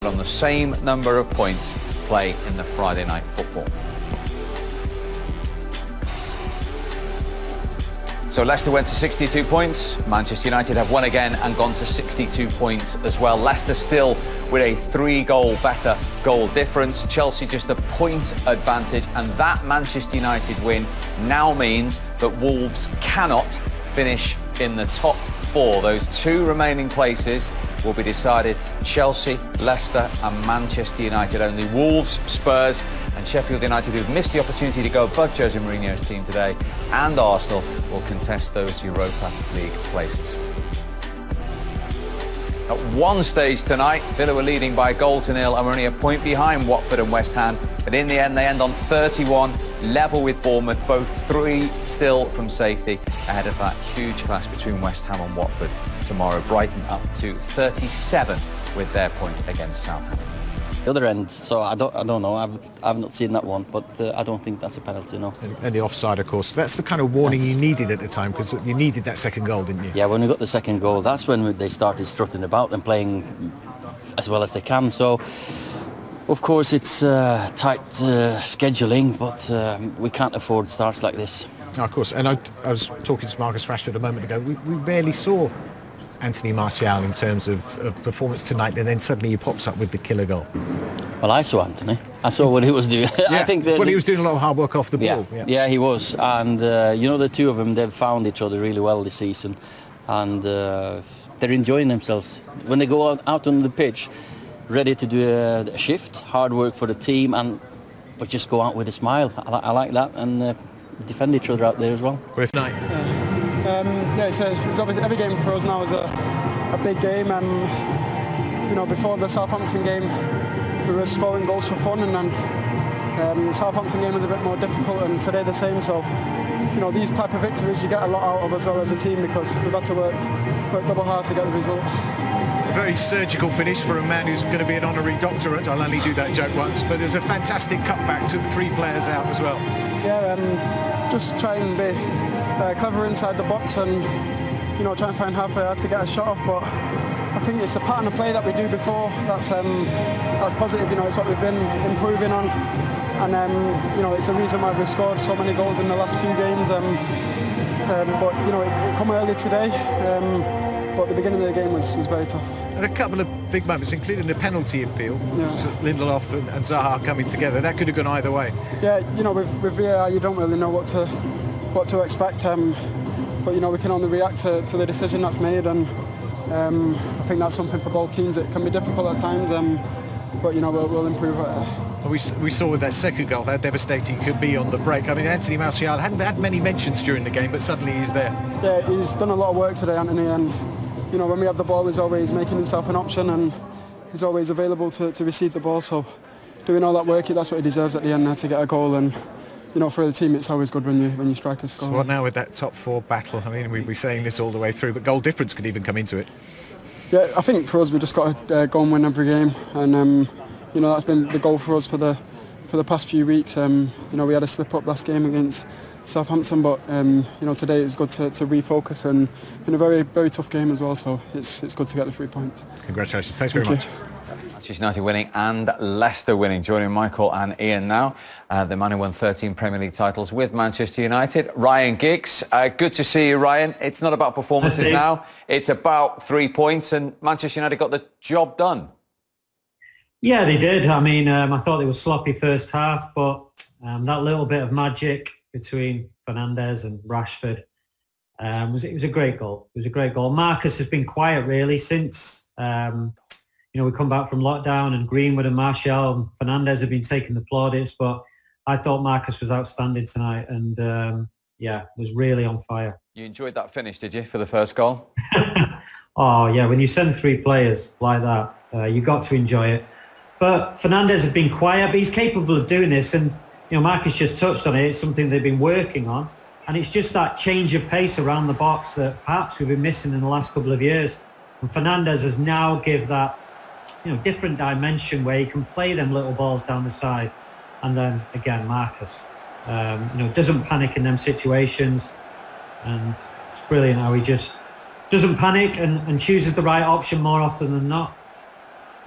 on the same number of points play in the Friday night football. So Leicester went to 62 points. Manchester United have won again and gone to 62 points as well. Leicester still with a 3-goal better goal difference. Chelsea just a point advantage, and that Manchester United win now means that Wolves cannot finish in the top 4. Those 2 remaining places will be decided Chelsea, Leicester and Manchester United. Only Wolves, Spurs and Sheffield United, who've missed the opportunity to go above Jose Mourinho's team today, and Arsenal will contest those Europa League places. At one stage tonight, Villa were leading by a goal to nil and were only a point behind Watford and West Ham. But in the end, they end on 31, level with Bournemouth, both 3 still from safety, ahead of that huge clash between West Ham and Watford tomorrow. Brighton up to 37 with their point against Southampton. The other end, so I don't know. I've not seen that one, but I don't think that's a penalty, no. And the offside, of course. That's the kind of warning you needed at the time, because you needed that second goal, didn't you? Yeah, when we got the second goal, that's when they started strutting about and playing as well as they can. So, of course, it's tight scheduling, but we can't afford starts like this. Oh, of course. And I was talking to Marcus Rashford a moment ago. We rarely saw Anthony Martial in terms of performance tonight, and then suddenly he pops up with the killer goal. Well, I saw Anthony. I saw what he was doing. Yeah. I think he was doing a lot of hard work off the ball. Yeah, he was. And, the two of them, they've found each other really well this season. And they're enjoying themselves. When they go out on the pitch, ready to do a shift, hard work for the team, but just go out with a smile. I like that, and defend each other out there as well. Griff Knight. It's obviously every game for us now is a big game. Before the Southampton game, we were scoring goals for fun, and then Southampton game was a bit more difficult, and today the same. So, these type of victories you get a lot out of as well as a team, because we've had to work double hard to get the result. A very surgical finish for a man who's going to be an honorary doctorate. I'll only do that joke once, but there's a fantastic cutback, took 3 players out as well. Yeah, just try and be clever inside the box, and try and find halfway hard to get a shot off. But I think it's the pattern of play that we do before that's positive. It's what we've been improving on, and it's the reason why we've scored so many goals in the last few games. But it come early today, but the beginning of the game was very tough. And a couple of big moments, including the penalty appeal. Lindelof and Zaha coming together. That could have gone either way. Yeah, with VAR you don't really know what to expect. But we can only react to the decision that's made, and I think that's something for both teams. It can be difficult at times, but we'll improve it. We saw with that second goal how devastating it could be on the break. I mean, Anthony Martial hadn't had many mentions during the game, but suddenly he's there. Yeah, he's done a lot of work today, Anthony, and when we have the ball, he's always making himself an option, and he's always available to receive the ball. So doing all that work, that's what he deserves at the end to get a goal. And for the team, it's always good when you strike a score. So what now with that top 4 battle? I mean, we'll be saying this all the way through, but goal difference could even come into it. Yeah, I think for us, we just got to go and win every game, and that's been the goal for us for the past few weeks. We had a slip up last game against Southampton, but today it was good to refocus, and in a very, very tough game as well. So it's good to get the 3 points. Congratulations! Thanks very much. Manchester United winning and Leicester winning. Joining Michael and Ian now, the man who won 13 Premier League titles with Manchester United, Ryan Giggs. Good to see you, Ryan. It's not about performances now. It's about 3 points, and Manchester United got the job done. Yeah, they did. I mean, I thought it was sloppy first half, but that little bit of magic between Fernandes and Rashford it was a great goal. It was a great goal. Marcus has been quiet really since we come back from lockdown, and Greenwood and Martial and Fernandes have been taking the plaudits, but I thought Marcus was outstanding tonight, and was really on fire. You enjoyed that finish, did you, for the first goal? Oh yeah, when you send 3 players like that, you got to enjoy it. But Fernandes has been quiet, but he's capable of doing this, and Marcus just touched on it. It's something they've been working on, and it's just that change of pace around the box that perhaps we've been missing in the last couple of years. And Fernandes has now give that different dimension where he can play them little balls down the side. And then again, Marcus doesn't panic in them situations, and it's brilliant how he just doesn't panic and chooses the right option more often than not.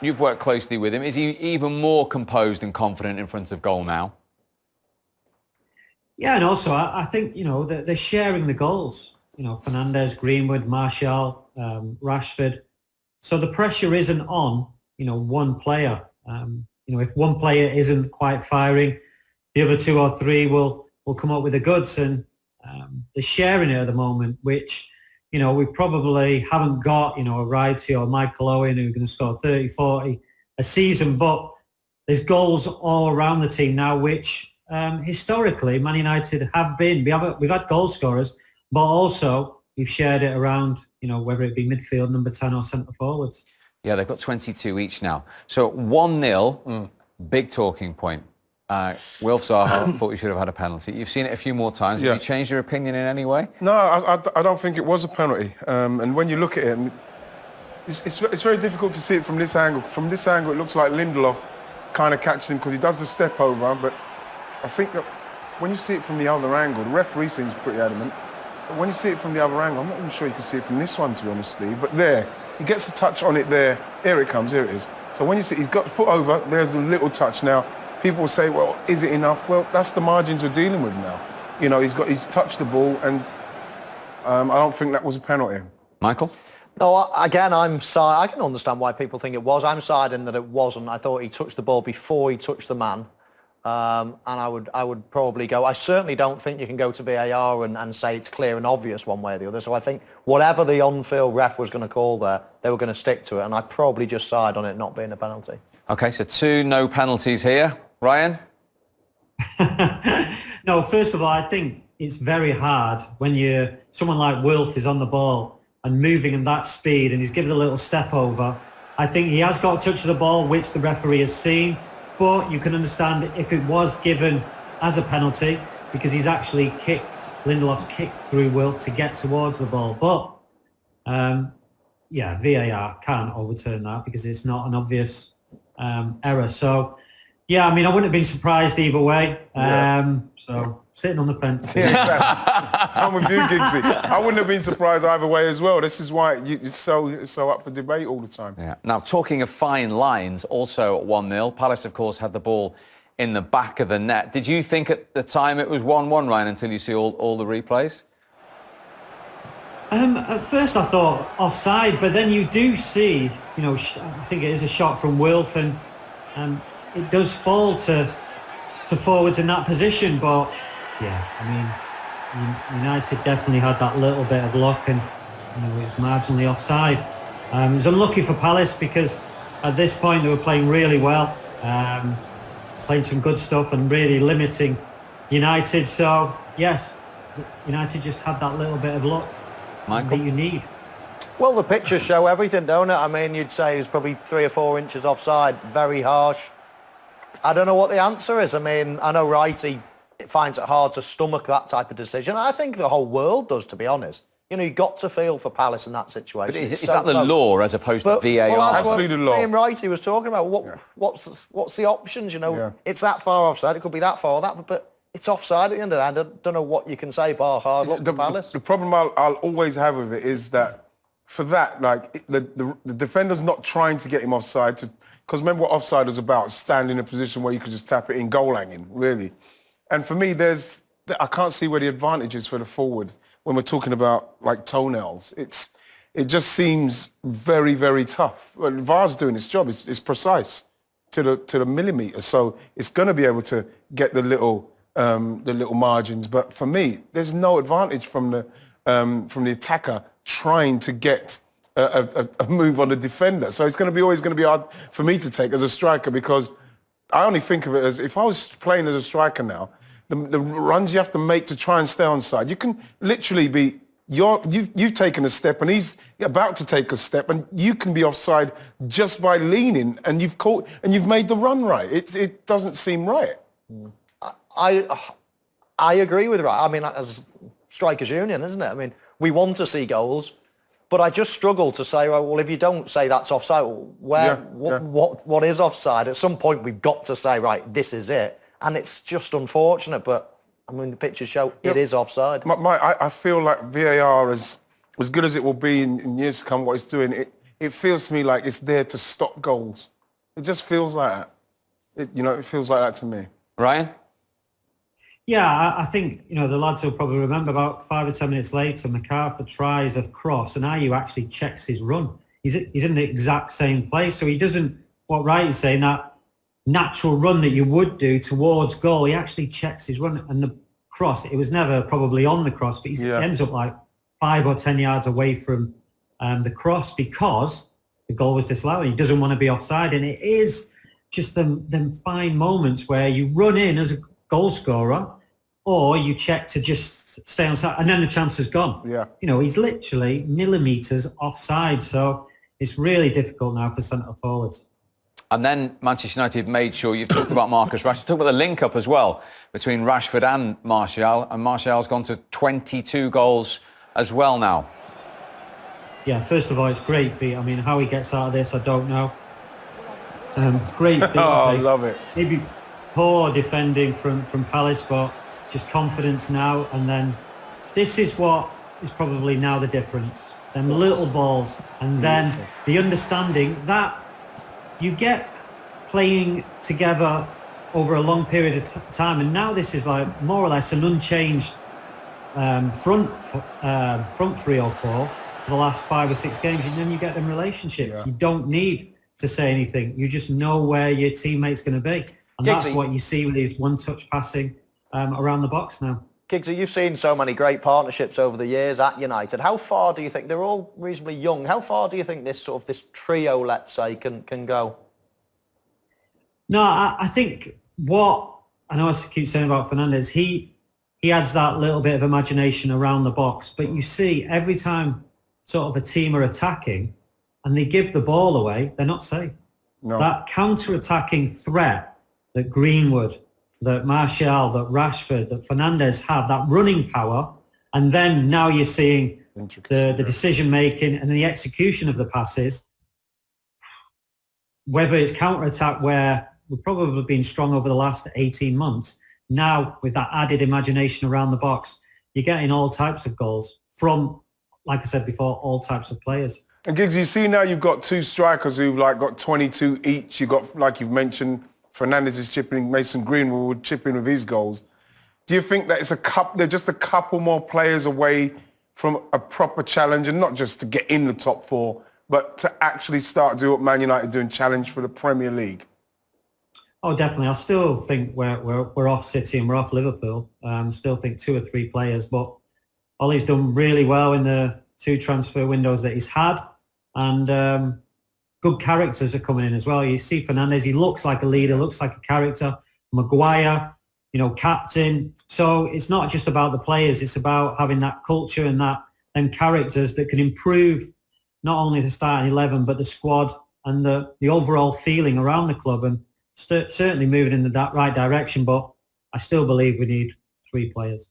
You've worked closely with him. Is he even more composed and confident in front of goal now? Yeah, and also I think, they're sharing the goals. Fernandes, Greenwood, Martial, Rashford. So the pressure isn't on, one player. If one player isn't quite firing, the other 2 or 3 will come up with the goods, and they're sharing it at the moment, which, we probably haven't got, a Wright or Michael Owen who are going to score 30, 40 a season, but there's goals all around the team now, which historically Man United have been. We've had goal scorers, but also we've shared it around, whether it be midfield, number 10 or centre forwards. Yeah, they've got 22 each now. So 1-0, big talking point. Wilf Zaha thought you should have had a penalty. You've seen it a few more times. Have you changed your opinion in any way? No, I don't think it was a penalty. And when you look at it, it's very difficult to see it from this angle. From this angle, it looks like Lindelof kind of catches him because he does the step over. But I think that when you see it from the other angle, the referee seems pretty adamant. But when you see it from the other angle, I'm not even sure you can see it from this one, to be honest, Steve. But there, he gets a touch on it there. Here it comes, here it is. So when you see he's got the foot over, there's a little touch now. People will say, well, is it enough? Well, that's the margins we're dealing with now. He's touched the ball, and I don't think that was a penalty. Michael? No, again, I can understand why people think it was. I'm siding that it wasn't. I thought he touched the ball before he touched the man. And I would probably go. I certainly don't think you can go to VAR and say it's clear and obvious one way or the other. So I think whatever the on-field ref was going to call there, they were going to stick to it. And I probably just side on it not being a penalty. OK, so 2 no penalties here. Ryan? No, first of all, I think it's very hard when someone like Wilf is on the ball and moving in that speed and he's given a little step over. I think he has got a touch of the ball, which the referee has seen. But you can understand if it was given as a penalty because he's actually Lindelof's kicked through Wilf to get towards the ball. But, VAR can't overturn that because it's not an obvious error. So, I mean, I wouldn't have been surprised either way. So, sitting on the fence. Yeah, exactly. I'm with you, Giggsy. I wouldn't have been surprised either way as well. This is why it's so up for debate all the time. Yeah. Now, talking of fine lines, also at 1-0, Palace, of course, had the ball in the back of the net. Did you think at the time it was 1-1, Ryan, until you see all the replays? At first I thought offside, but then you do see, I think it is a shot from Wilf, and it does fall to forwards in that position, but United definitely had that little bit of luck, and it was marginally offside. It was unlucky for Palace because at this point they were playing really well, playing some good stuff and really limiting United. So yes, United just had that little bit of luck that you need. Well, the pictures show everything, don't it? I mean, you'd say he's probably 3 or 4 inches offside. Very harsh. I don't know what the answer is. I mean, I know Wright, he finds it hard to stomach that type of decision. I think the whole world does, to be honest. You got to feel for Palace in that situation. But is that the law as opposed to VAR? Well, that's absolutely the law. Ian Wright, he was talking about. What's the options? It's that far offside. It could be that far or that, but it's offside at the end of the day. I don't know what you can say, bar hard luck to Palace. The problem I'll always have with it is that for that, the defender's not trying to get him offside because remember what offside was about, stand in a position where you could just tap it in goal hanging, really. And for me, I can't see where the advantage is for the forward when we're talking about toenails. It just seems very, very tough. Well, VAR's doing its job. It's precise to the millimetre, so it's going to be able to get the little margins. But for me, there's no advantage from the attacker trying to get a move on the defender. So it's always going to be hard for me to take as a striker, because I only think of it as if I was playing as a striker now, the runs you have to make to try and stay onside. You can literally be, you've taken a step and he's about to take a step and you can be offside just by leaning and you've caught and you've made the run right. It doesn't seem right. I agree with Wright. I mean, as strikers union, isn't it? I mean, we want to see goals, but I just struggle to say, well, if you don't say that's offside, what is offside? At some point, we've got to say, right, this is it. And it's just unfortunate, but I mean, the pictures show it is offside. I feel like VAR, as good as it will be in years to come, what it's doing, it feels to me like it's there to stop goals. It just feels like that. It feels like that to me. Ryan? Yeah, I think, the lads will probably remember about 5 or 10 minutes later, MacArthur tries a cross and Ayew actually checks his run. He's in the exact same place. So he doesn't, what Wright is saying, that natural run that you would do towards goal, he actually checks his run. And the cross, it was never probably on the cross, but he ends up like 5 or 10 yards away from the cross because the goal was disallowed. He doesn't want to be offside. And it is just them fine moments where you run in as a goal scorer or you check to just stay on side and then the chance is gone. Yeah. He's literally millimetres offside. So it's really difficult now for centre forwards. And then Manchester United made sure, you've talked about Marcus Rashford, talked about the link-up as well between Rashford and Martial, and Martial's gone to 22 goals as well now. Yeah, first of all, it's great feat. I mean, how he gets out of this, I don't know. Great feat. Oh, I love it. Maybe poor defending from Palace, but just confidence now. And then this is what is probably now the difference. Them little balls and then the understanding that you get playing together over a long period of time. And now this is like more or less an unchanged front three or four for the last 5 or 6 games. And then you get them relationships. Yeah. You don't need to say anything. You just know where your teammate's going to be. And that's what you see with these one-touch passing around the box now. Giggsy, you've seen so many great partnerships over the years at United. How far do you think, they're all reasonably young, how far do you think this trio, let's say, can go? No, I think what, I know I keep saying about Fernandes, he adds that little bit of imagination around the box, but you see every time sort of a team are attacking and they give the ball away, they're not safe. No. That counter-attacking threat that Greenwood, that Martial, that Rashford, that Fernandes have, that running power, and then now you're seeing the decision-making and the execution of the passes, whether it's counter-attack where we've probably been strong over the last 18 months, now with that added imagination around the box, you're getting all types of goals from, like I said before, all types of players. And Giggs, you see now you've got 2 strikers who've got 22 each. You've got, like you've mentioned, Fernandes is chipping, Mason Greenwood would chip in with his goals. Do you think that they're just a couple more players away from a proper challenge, and not just to get in the top 4, but to actually start doing what Man United do and challenge for the Premier League? Oh, definitely. I still think we're off City and we're off Liverpool. Still think 2 or 3 players, but Ollie's done really well in the 2 transfer windows that he's had, and good characters are coming in as well. You see Fernandes, he looks like a leader, looks like a character. Maguire, captain. So it's not just about the players, it's about having that culture and them characters that can improve not only the starting 11, but the squad and the overall feeling around the club, and certainly moving in the right direction. But I still believe we need 3 players.